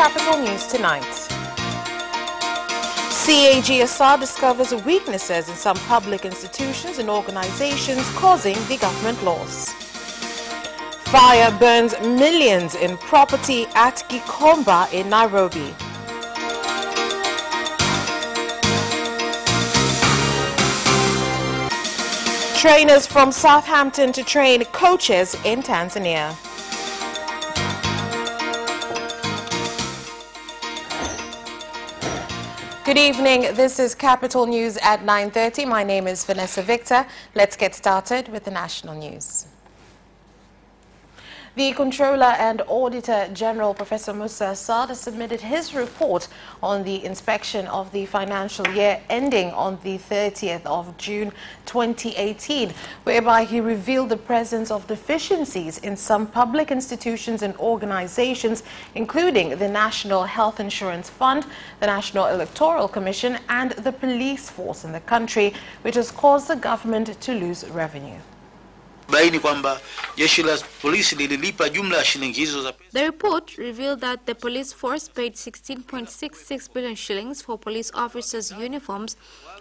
Capital News tonight. CAGSR discovers weaknesses in some public institutions and organizations causing the government loss. Fire burns millions in property at Gikomba in Nairobi. Trainers from Southampton to train coaches in Tanzania. Good evening. This is Capital News at 9:30. My name is Vanessa Victor. Let's get started with the national news. The Controller and Auditor General, Professor Musa Sada, submitted his report on the inspection of the financial year ending on the 30th of June 2018, whereby he revealed the presence of deficiencies in some public institutions and organizations, including the National Health Insurance Fund, the National Electoral Commission, and the police force in the country, which has caused the government to lose revenue. The report revealed that the police force paid 16.66 billion shillings for police officers' uniforms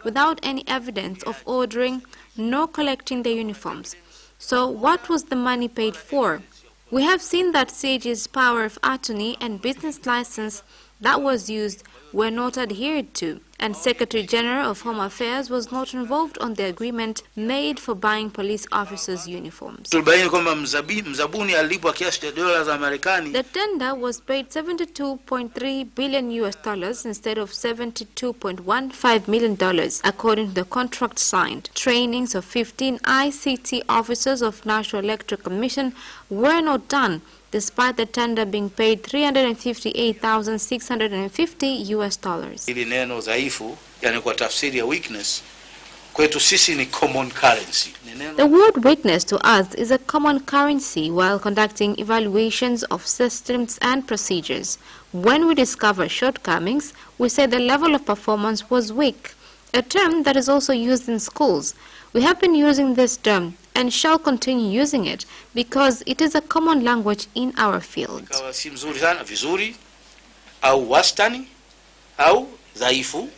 without any evidence of ordering nor collecting the uniforms. So what was the money paid for? We have seen that CAG's power of attorney and business license that was used were not adhered to, and Secretary General of Home Affairs was not involved on the agreement made for buying police officers' uniforms. The tender was paid $72.3 billion instead of $72.15 million, according to the contract signed. Trainings of 15 ICT officers of National Electoral Commission were not done, despite the tender being paid $358,650. Ili neno dhaifu, yani kwa tafsiri ya weakness, kwetu sisi ni common currency. The word weakness to us is a common currency while conducting evaluations of systems and procedures. When we discover shortcomings, we say the level of performance was weak, a term that is also used in schools. We have been using this term and shall continue using it because it is a common language in our field. Si mzuri sana, vizuri, au wastani, au dhaifu,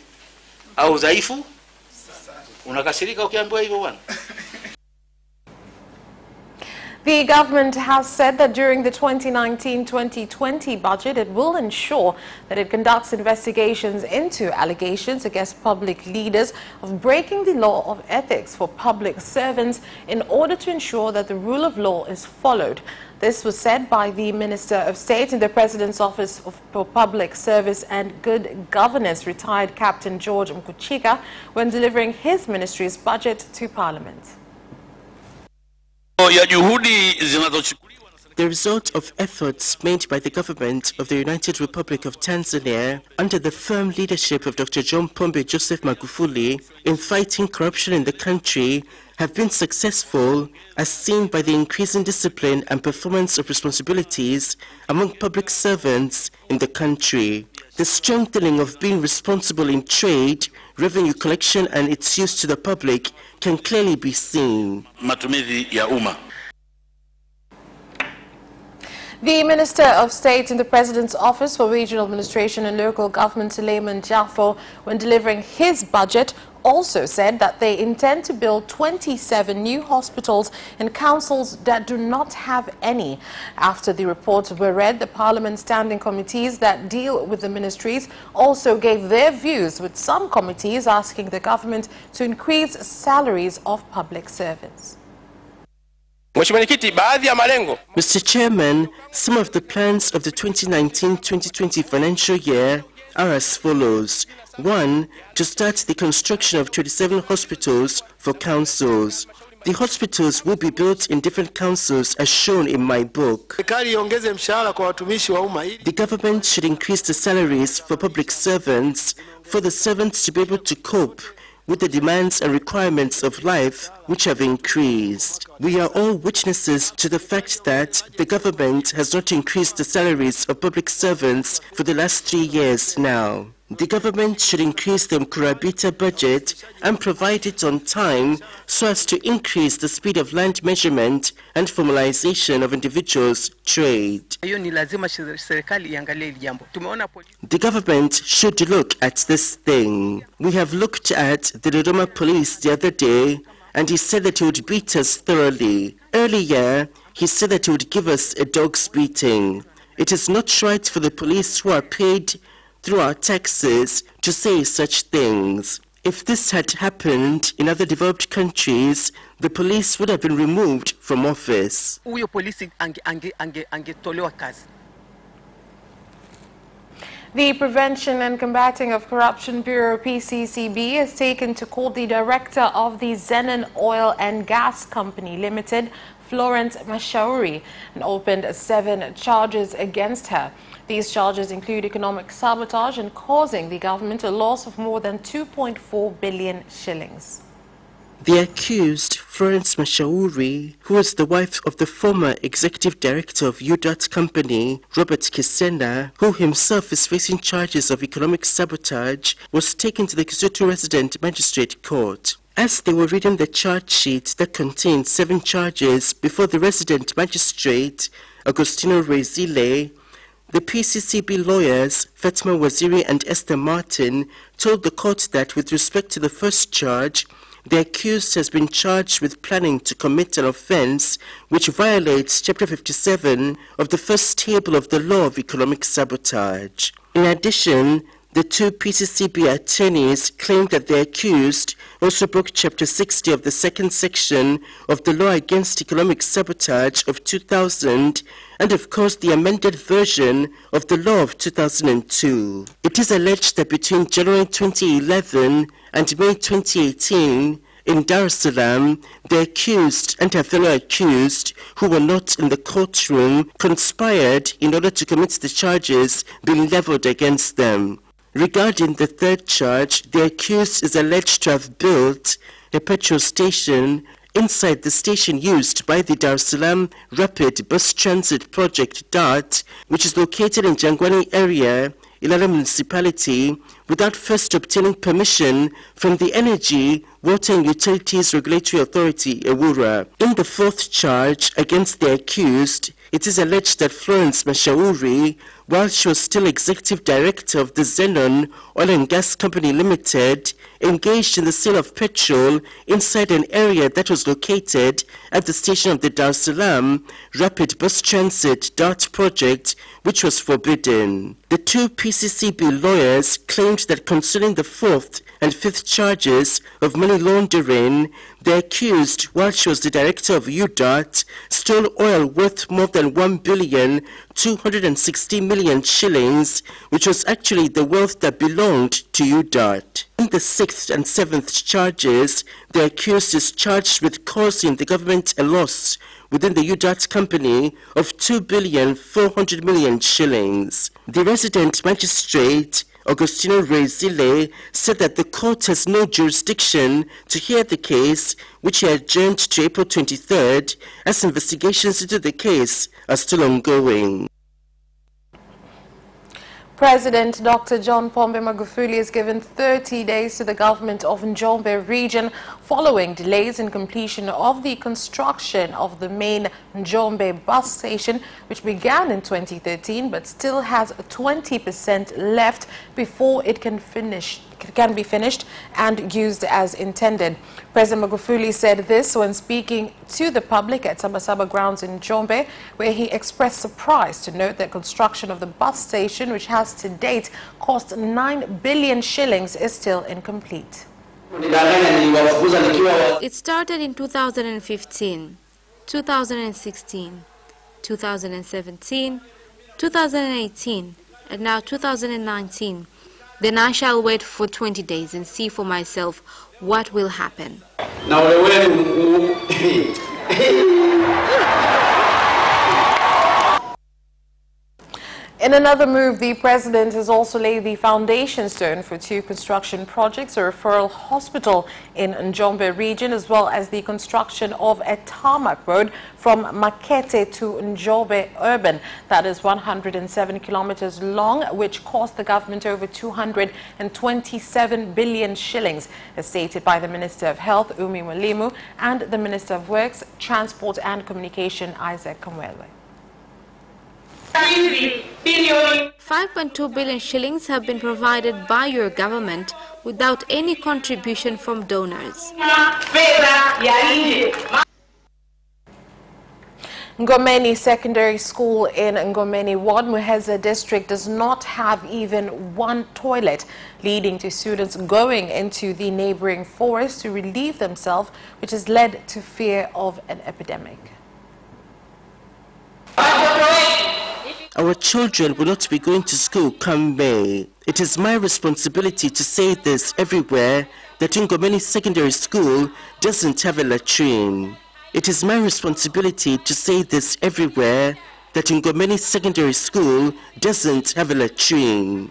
unakasirika ukiambiwa hivyo bwana. The government has said that during the 2019-2020 budget, it will ensure that it conducts investigations into allegations against public leaders of breaking the law of ethics for public servants in order to ensure that the rule of law is followed. This was said by the Minister of State in the President's Office for Public Service and Good Governance, retired Captain George Mkuchika, when delivering his ministry's budget to Parliament. The result of efforts made by the government of the United Republic of Tanzania under the firm leadership of Dr. John Pombe Joseph Magufuli in fighting corruption in the country have been successful, as seen by the increasing discipline and performance of responsibilities among public servants in the country. The strengthening of being responsible in trade, revenue collection and its use to the public can clearly be seen. The Minister of State in the President's Office for Regional Administration and Local Government, Suleiman Jafo, when delivering his budget, also said that they intend to build 27 new hospitals in councils that do not have any. After the reports were read, the Parliament standing committees that deal with the ministries also gave their views, with some committees asking the government to increase salaries of public servants. Mr. Chairman, some of the plans of the 2019-2020 financial year are as follows. 1. To start the construction of 27 hospitals for councils. The hospitals will be built in different councils as shown in my book. The government should increase the salaries for public servants for the servants to be able to cope with the demands and requirements of life which have increased. We are all witnesses to the fact that the government has not increased the salaries of public servants for the last 3 years now. The government should increase the Mkurabita budget and provide it on time so as to increase the speed of land measurement and formalization of individuals' trade. The government should look at this thing. We have looked at the Dodoma police the other day, and he said that he would beat us thoroughly. Earlier, he said that he would give us a dog's beating. It is not right for the police who are paid through our taxes to say such things. If this had happened in other developed countries, the police would have been removed from office. The Prevention and Combating of Corruption Bureau, PCCB, has taken to court the director of the Zenon Oil and Gas Company Limited, Florence Mashauri, and opened 7 charges against her. These charges include economic sabotage and causing the government a loss of more than 2.4 billion shillings. The accused, Florence Mashauri, who was the wife of the former executive director of UDOT company, Robert Kisena, who himself is facing charges of economic sabotage, was taken to the Kisutu Resident Magistrate Court. As they were reading the charge sheet that contained 7 charges before the resident magistrate, Agostino Rezile, the PCCB lawyers, Fatima Waziri and Esther Martin, told the court that with respect to the first charge, the accused has been charged with planning to commit an offense which violates Chapter 57 of the first table of the Law of Economic Sabotage. In addition, the 2 PCCB attorneys claimed that the accused also broke Chapter 60 of the second section of the Law Against Economic Sabotage of 2000 and of course the amended version of the Law of 2002. It is alleged that between January 2011 and May 2018, in Dar es Salaam, the accused and her fellow accused, who were not in the courtroom, conspired in order to commit the charges being leveled against them. Regarding the third charge, the accused is alleged to have built a petrol station inside the station used by the Dar es Salaam Rapid Bus Transit Project DART, which is located in Jangwani area, Ilala Municipality, without first obtaining permission from the Energy, Water and Utilities Regulatory Authority, EWURA. In the fourth charge against the accused, it is alleged that Florence Mashauri, while she was still executive director of the Zenon Oil and Gas Company Limited, engaged in the sale of petrol inside an area that was located at the station of the Dar es Salaam Rapid Bus Transit DART project, which was forbidden. The 2 PCCB lawyers claimed that concerning the fourth and fifth charges of money laundering, the accused, while she was the director of UDOT, stole oil worth more than 1,260,000,000 shillings, which was actually the wealth that belonged to UDOT. In the 6th and 7th charges, the accused is charged with causing the government a loss within the UDOT company of 2,400,000,000 shillings. The resident magistrate, Agostino Rezile, said that the court has no jurisdiction to hear the case, which he adjourned to April 23rd, as investigations into the case are still ongoing. President Dr. John Pombe Magufuli has given 30 days to the government of Njombe region following delays in completion of the construction of the main Njombe bus station, which began in 2013 but still has 20% left before it can be finished and used as intended. President Magufuli said this when speaking to the public at Sabasaba grounds in Njombe, where he expressed surprise to note that construction of the bus station, which has to date cost 9 billion shillings, is still incomplete. It started in 2015, 2016, 2017, 2018, and now 2019. Then I shall wait for 20 days and see for myself what will happen. In another move, the president has also laid the foundation stone for 2 construction projects, a referral hospital in Njombe region, as well as the construction of a tarmac road from Makete to Njombe urban. That is 107 kilometers long, which cost the government over 227 billion shillings, as stated by the Minister of Health, Umi Mwalimu, and the Minister of Works, Transport and Communication, Isaac Kamwelwe. 5.2 billion shillings have been provided by your government without any contribution from donors. Ngomeni Secondary School in Ngomeni Ward, Muheza district does not have even one toilet, leading to students going into the neighboring forest to relieve themselves, which has led to fear of an epidemic. Our children will not be going to school come May. It is my responsibility to say this everywhere that Ngomeni Secondary School doesn't have a latrine. It is my responsibility to say this everywhere that Ngomeni Secondary School doesn't have a latrine.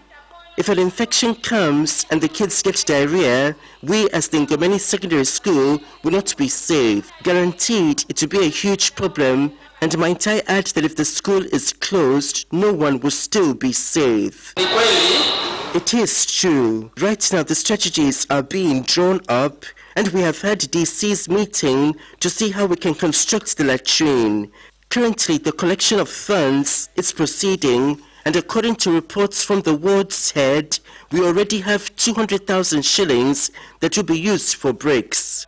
If an infection comes and the kids get diarrhea, we as the Ngomeni Secondary School will not be safe. Guaranteed it will be a huge problem. And might I add that if the school is closed, no one will still be safe. It is true. Right now the strategies are being drawn up, and we have had DC's meeting to see how we can construct the latrine. Currently the collection of funds is proceeding, and according to reports from the ward's head, we already have 200,000 shillings that will be used for bricks.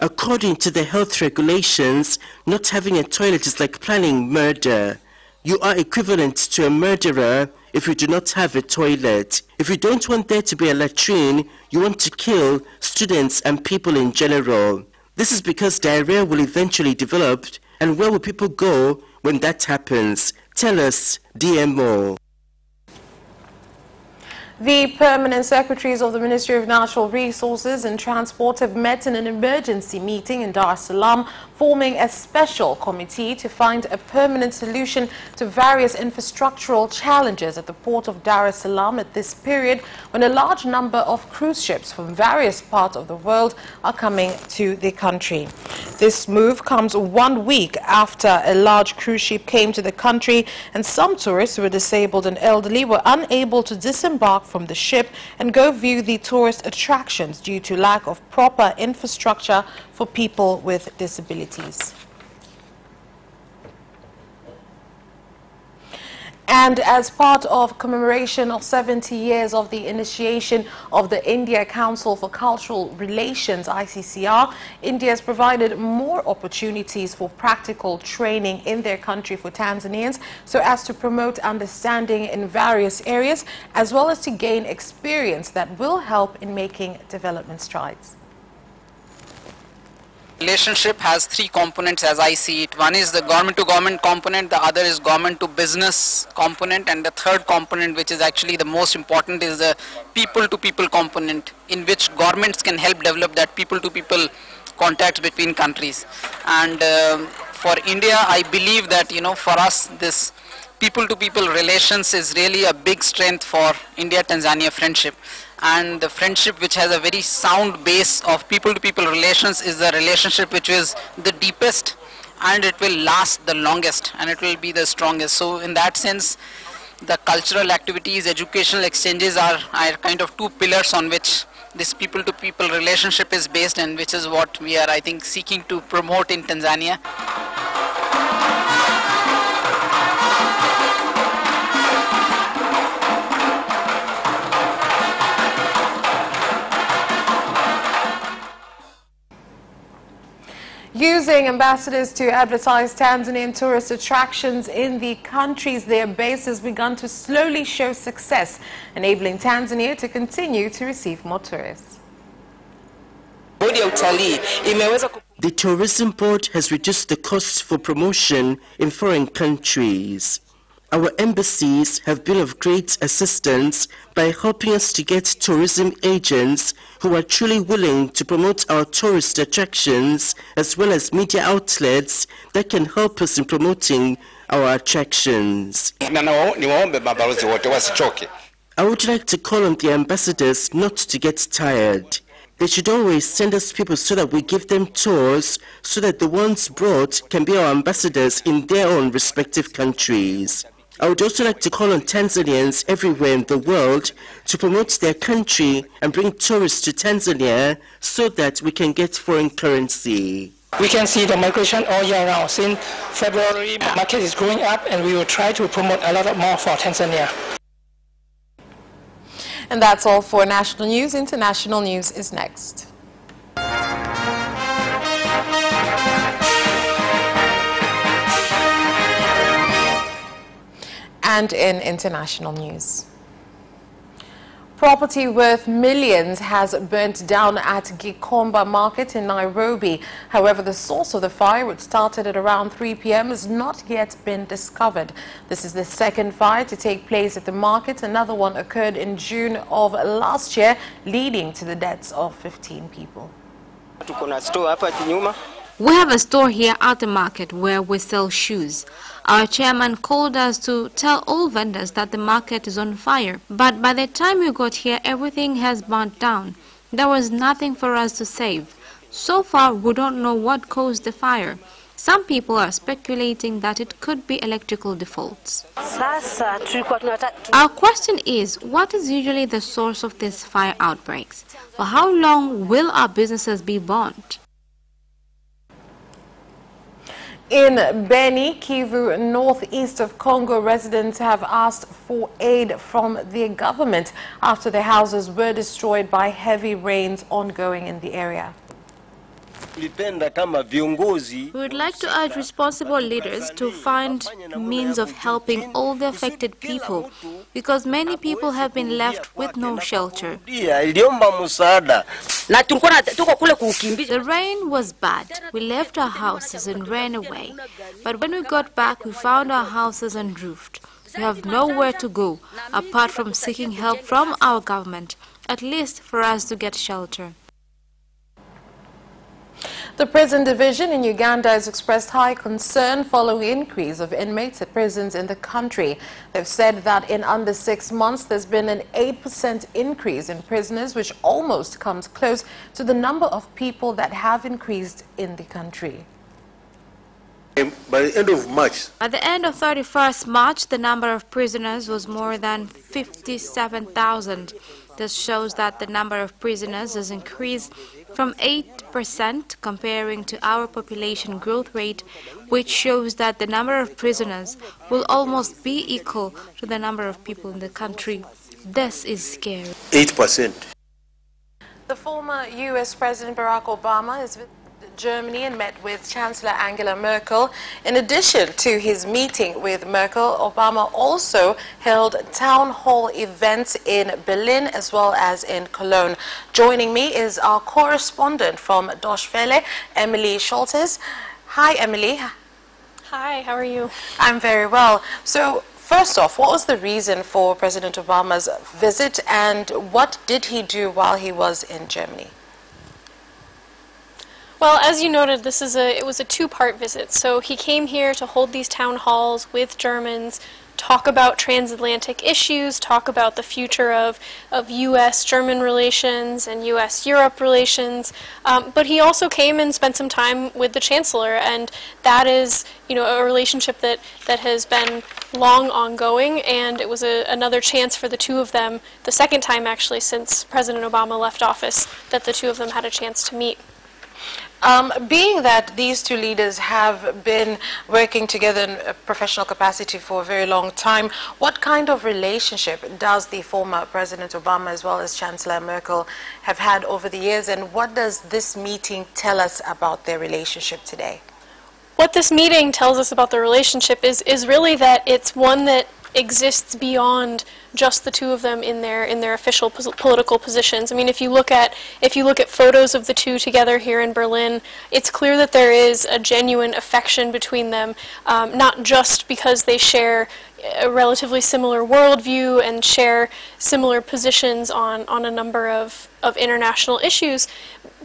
According to the health regulations, not having a toilet is like planning murder. You are equivalent to a murderer if you do not have a toilet. If you don't want there to be a latrine, you want to kill students and people in general. This is because diarrhea will eventually develop, and where will people go when that happens? Tell us, DMO. The permanent secretaries of the Ministry of Natural Resources and Transport have met in an emergency meeting in Dar es Salaam, forming a special committee to find a permanent solution to various infrastructural challenges at the port of Dar es Salaam at this period when a large number of cruise ships from various parts of the world are coming to the country. This move comes 1 week after a large cruise ship came to the country, and some tourists who were disabled and elderly were unable to disembark from the ship and go view the tourist attractions due to lack of proper infrastructure for people with disabilities. And as part of commemoration of 70 years of the initiation of the India Council for Cultural Relations, ICCR, India has provided more opportunities for practical training in their country for Tanzanians so as to promote understanding in various areas, as well as to gain experience that will help in making development strides. Relationship has 3 components as I see it. One is the government to government component, the other is government to business component, and the third component, which is actually the most important, is the people to people component, in which governments can help develop that people to people contacts between countries. And for India, I believe that, for us, this people to people relations is really a big strength for India-Tanzania friendship. And the friendship which has a very sound base of people-to-people relations is the relationship which is the deepest, and it will last the longest, and it will be the strongest. So in that sense, the cultural activities, educational exchanges are kind of 2 pillars on which this people-to-people relationship is based, and which is what we are, I think, seeking to promote in Tanzania. Using ambassadors to advertise Tanzanian tourist attractions in the countries their base has begun to slowly show success, enabling Tanzania to continue to receive more tourists. The tourism board has reduced the costs for promotion in foreign countries. Our embassies have been of great assistance by helping us to get tourism agents who are truly willing to promote our tourist attractions, as well as media outlets that can help us in promoting our attractions. I would like to call on the ambassadors not to get tired. They should always send us people so that we give them tours so that the ones brought can be our ambassadors in their own respective countries. I would also like to call on Tanzanians everywhere in the world to promote their country and bring tourists to Tanzania so that we can get foreign currency. We can see the migration all year round. Since February, market is growing up, and we will try to promote a lot more for Tanzania. And that's all for national news. International news is next. And in international news, property worth millions has burnt down at Gikomba Market in Nairobi. However, the source of the fire, which started at around 3 p.m., has not yet been discovered. This is the second fire to take place at the market. Another one occurred in June of last year, leading to the deaths of 15 people. We have a store here at the market where we sell shoes. Our chairman called us to tell all vendors that the market is on fire. But by the time we got here, everything has burnt down. There was nothing for us to save. So far, we don't know what caused the fire. Some people are speculating that it could be electrical defaults. Our question is, what is usually the source of these fire outbreaks? For how long will our businesses be burnt? In Beni, Kivu, northeast of Congo, residents have asked for aid from the government after their houses were destroyed by heavy rains ongoing in the area. We would like to urge responsible leaders to find means of helping all the affected people, because many people have been left with no shelter. The rain was bad. We left our houses and ran away. But when we got back, we found our houses unroofed. We have nowhere to go, apart from seeking help from our government, at least for us to get shelter. The prison division in Uganda has expressed high concern following the increase of inmates at prisons in the country. They've said that in under 6 months there's been an 8% increase in prisoners, which almost comes close to the number of people that have increased in the country. By the end of March. At the end of 31st March, the number of prisoners was more than 57,000. This shows that the number of prisoners has increased from 8% comparing to our population growth rate, which shows that the number of prisoners will almost be equal to the number of people in the country. This is scary. 8%. The former U.S. President Barack Obama is visiting Germany and met with Chancellor Angela Merkel. In addition to his meeting with Merkel, Obama also held town hall events in Berlin as well as in Cologne. Joining me is our correspondent from Deutsche Welle, Aprili Schultes. Hi, Emily. Hi, how are you? I'm very well. So, first off, what was the reason for President Obama's visit, and what did he do while he was in Germany? Well, as you noted, it was a two-part visit. So he came here to hold these town halls with Germans, talk about transatlantic issues, talk about the future of U.S.-German relations and U.S.-Europe relations. But he also came and spent some time with the Chancellor, and that is, a relationship that has been long ongoing, and it was another chance for the two of them, the second time actually since President Obama left office, that the two of them had a chance to meet. Being that these two leaders have been working together in a professional capacity for a very long time, what kind of relationship does the former President Obama as well as Chancellor Merkel have had over the years, and what does this meeting tell us about their relationship today? What this meeting tells us about the relationship is really that it's one that exists beyond just the two of them in their official political positions. I mean, if you look at photos of the two together here in Berlin, it's clear that there is a genuine affection between them, not just because they share a relatively similar worldview and share similar positions on a number of international issues,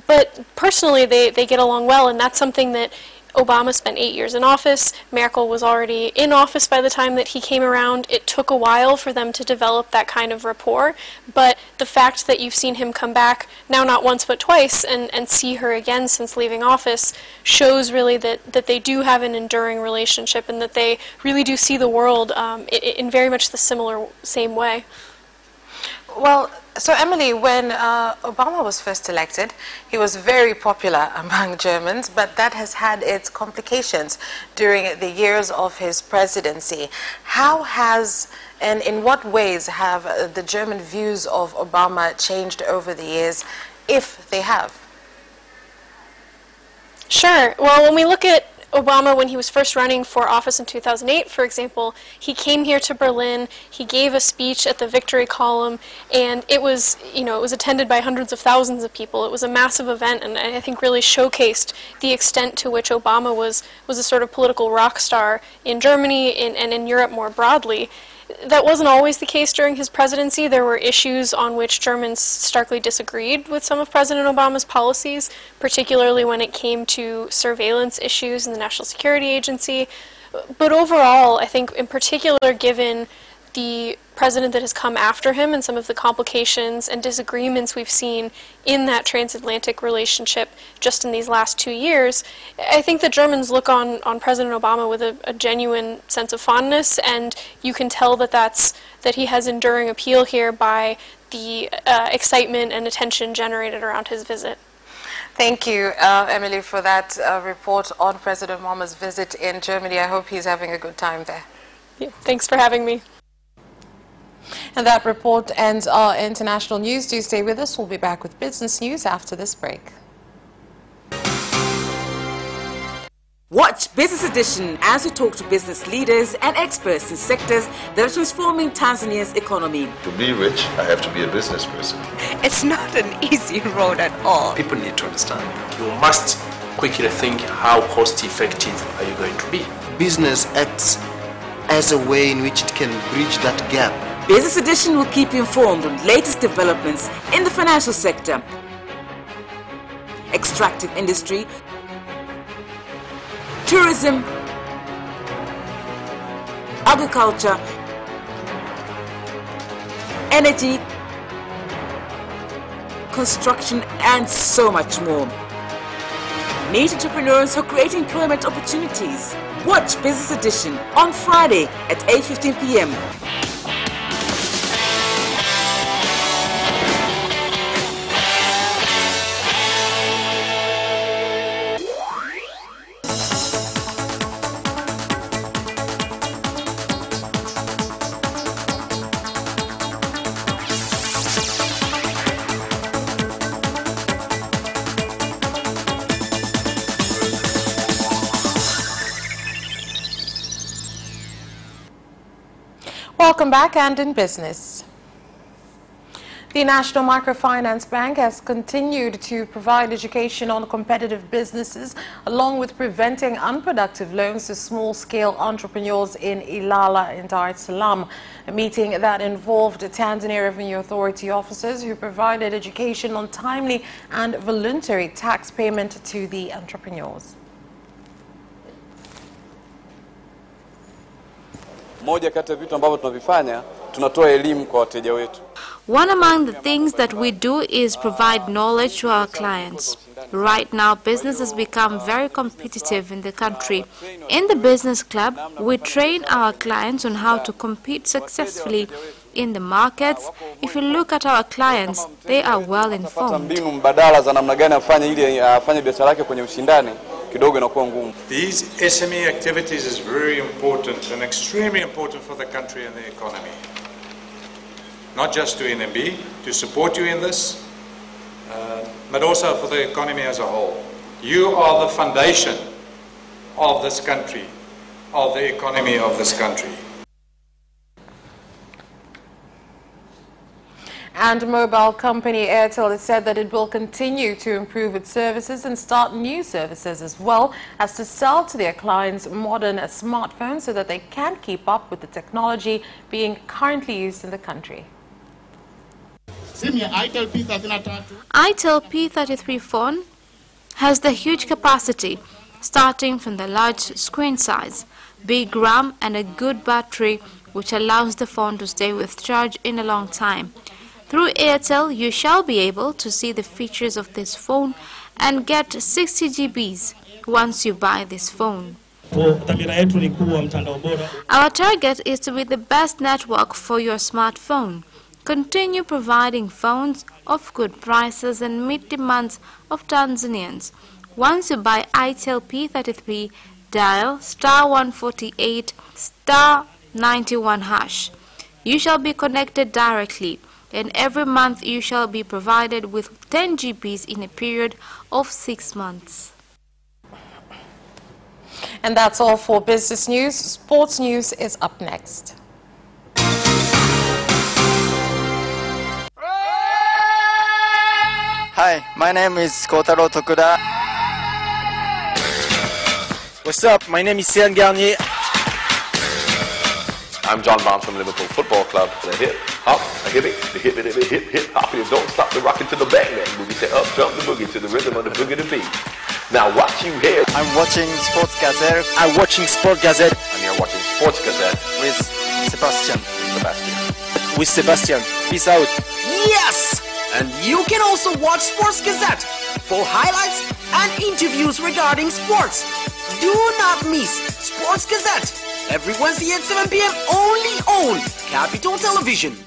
but personally they get along well, and that's something that Obama spent 8 years in office. Merkel was already in office by the time that he came around. It took a while for them to develop that kind of rapport, but the fact that you've seen him come back, now not once but twice, and see her again since leaving office, shows really that they do have an enduring relationship and that they really do see the world in very much the same way. Well, so Emily, when Obama was first elected, he was very popular among Germans, but that has had its complications during the years of his presidency. How has, and in what ways have the German views of Obama changed over the years, if they have? Sure. Well, when we look at Obama, when he was first running for office in 2008, for example, he came here to Berlin, he gave a speech at the Victory Column, and it was, it was attended by hundreds of thousands of people. It was a massive event, and I think really showcased the extent to which Obama was a sort of political rock star in Germany and in Europe more broadly. That wasn't always the case during his presidency. There were issues on which Germans starkly disagreed with some of President Obama's policies, particularly when it came to surveillance issues in the National Security Agency. But overall, I think in particular given the president that has come after him and some of the complications and disagreements we've seen in that transatlantic relationship just in these last 2 years, I think the Germans look on President Obama with a genuine sense of fondness, and you can tell that he has enduring appeal here by the excitement and attention generated around his visit. Thank you, Emily, for that report on President Obama's visit in Germany. I hope he's having a good time there. Yeah, thanks for having me. And that report ends our international news. Do stay with us. We'll be back with business news after this break. Watch Business Edition as we talk to business leaders and experts in sectors that are transforming Tanzania's economy. To be rich, I have to be a business person. It's not an easy road at all. People need to understand. You must quickly think how cost effective are you going to be. Business acts as a way in which it can bridge that gap. Business Edition will keep you informed on latest developments in the financial sector, extractive industry, tourism, agriculture, energy, construction, and so much more. Meet entrepreneurs who create employment opportunities. Watch Business Edition on Friday at 8:15 p.m. Welcome back, and in business. The National Microfinance Bank has continued to provide education on competitive businesses, along with preventing unproductive loans to small-scale entrepreneurs in Ilala and Dar es Salaam. A meeting that involved Tanzania Revenue Authority officers who provided education on timely and voluntary tax payment to the entrepreneurs. Moja kati ya vitu ambavyo tunavifanya, tunatoa elimu kwa wateja wetu. One among the things that we do is provide knowledge to our clients. Right now, business has become very competitive in the country. In the business club, we train our clients on how to compete successfully in the markets. If you look at our clients, they are well informed. Mbinu mbadala za namna gani afanye ili afanye biashara yake kwenye ushindani kidogo inakuwa ngumu. These SME activities is very important and extremely important for the country and the economy. Not just to NMB, to support you in this, but also for the economy as a whole. You are the foundation of this country, of the economy of this country. And mobile company Airtel has said that it will continue to improve its services and start new services, as well as to sell to their clients modern smartphones so that they can keep up with the technology being currently used in the country. itel P33 phone has the huge capacity, starting from the large screen size, big RAM and a good battery which allows the phone to stay with charge in a long time. Through Airtel, you shall be able to see the features of this phone and get 60 GBs once you buy this phone. Our target is to be the best network for your smartphone. Continue providing phones of good prices and meet demands of Tanzanians. Once you buy ITEL P33, dial *148 *91#. You shall be connected directly, and every month you shall be provided with 10 GBs in a period of 6 months. And that's all for business news. Sports news is up next. Hi, my name is Kotaro Tokuda. What's up? My name is Céline Garnier. I'm John Barnes from Liverpool Football Club. The hip hop, a hip it, the hip it, hip hop. You don't stop the rockin' to the bang bang boogie. Say up, jump the boogie to the rhythm of the boogie to beat. Now what you hear? I'm watching Sports Gazette. I'm watching Sport Gazette. And you're watching Sports Gazette with Sebastian. With Sebastian. Peace out. Yes! And you can also watch Sports Gazette for highlights and interviews regarding sports. Do not miss Sports Gazette every Wednesday at 7 p.m. only on Capital Television.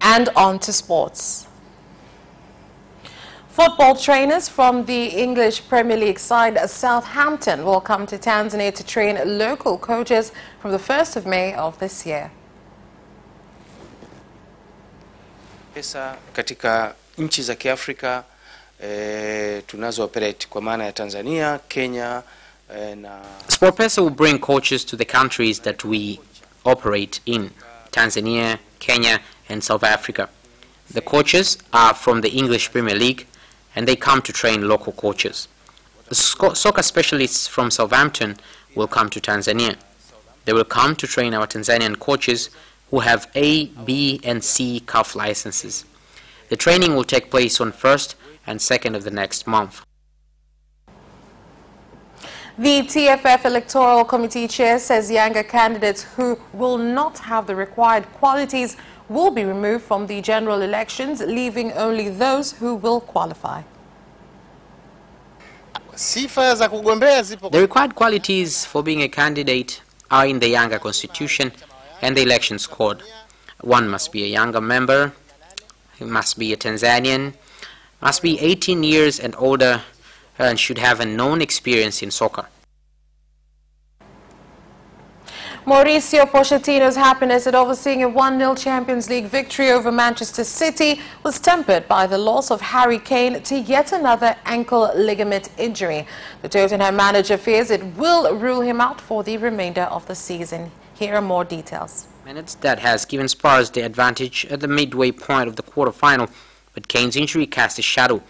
And on to sports. Football trainers from the English Premier League side Southampton will come to Tanzania to train local coaches from the 1st of May of this year. Pesa katika nchi za Kiafrika tunazo operate kwa maana ya Tanzania, Kenya na SportPesa will bring coaches to the countries that we operate in: Tanzania, Kenya and South Africa. The coaches are from the English Premier League and they come to train local coaches. The soccer specialists from Southampton will come to Tanzania. They will come to train our Tanzanian coaches who have A, B and C CAF licenses. The training will take place on 1st and 2nd of the next month. The TFF Electoral Committee Chair says younger candidates who will not have the required qualities will be removed from the general elections, leaving only those who will qualify. The required qualities for being a candidate are in the Younger Constitution and the Elections Code. One must be a younger member, he must be a Tanzanian, must be 18 years and older, and should have a known experience in soccer. Mauricio Pochettino's happiness at overseeing a 1-0 Champions League victory over Manchester City was tempered by the loss of Harry Kane to yet another ankle ligament injury. The Tottenham manager fears it will rule him out for the remainder of the season. Here are more details. Minutes that has given Spurs the advantage at the midway point of the quarter-final, but Kane's injury cast a shadow.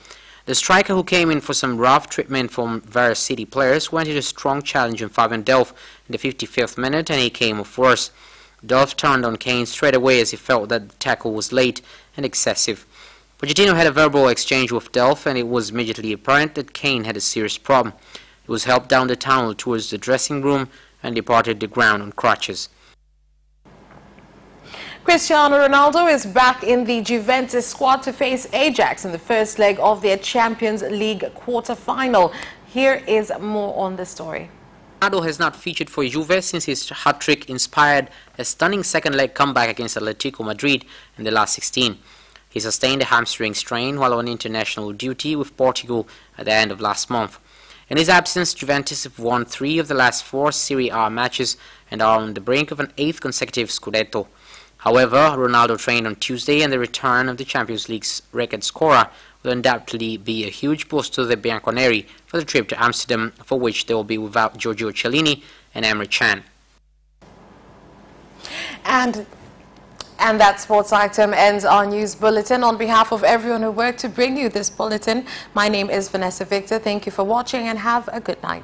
The striker, who came in for some rough treatment from various City players, went into a strong challenge on Fabian Delph in the 55th minute, and he came off worse. Delph turned on Kane straight away as he felt that the tackle was late and excessive. Pochettino had a verbal exchange with Delph, and it was immediately apparent that Kane had a serious problem. He was helped down the tunnel towards the dressing room and departed the ground on crutches. Cristiano Ronaldo is back in the Juventus squad to face Ajax in the first leg of their Champions League quarter-final. Here is more on the story. Ronaldo has not featured for Juve since his hat-trick inspired a stunning second-leg comeback against Atletico Madrid in the last 16. He sustained a hamstring strain while on international duty with Portugal at the end of last month. In his absence, Juventus have won 3 of the last 4 Serie A matches and are on the brink of an 8th consecutive Scudetto. However, Ronaldo trained on Tuesday, and the return of the Champions League's record scorer will undoubtedly be a huge boost to the Bianconeri for the trip to Amsterdam, for which they will be without Giorgio Chiellini and Emre Can. And And that sports item ends our news bulletin. On behalf of everyone who worked to bring you this bulletin, my name is Vanessa Victor. Thank you for watching and have a good night.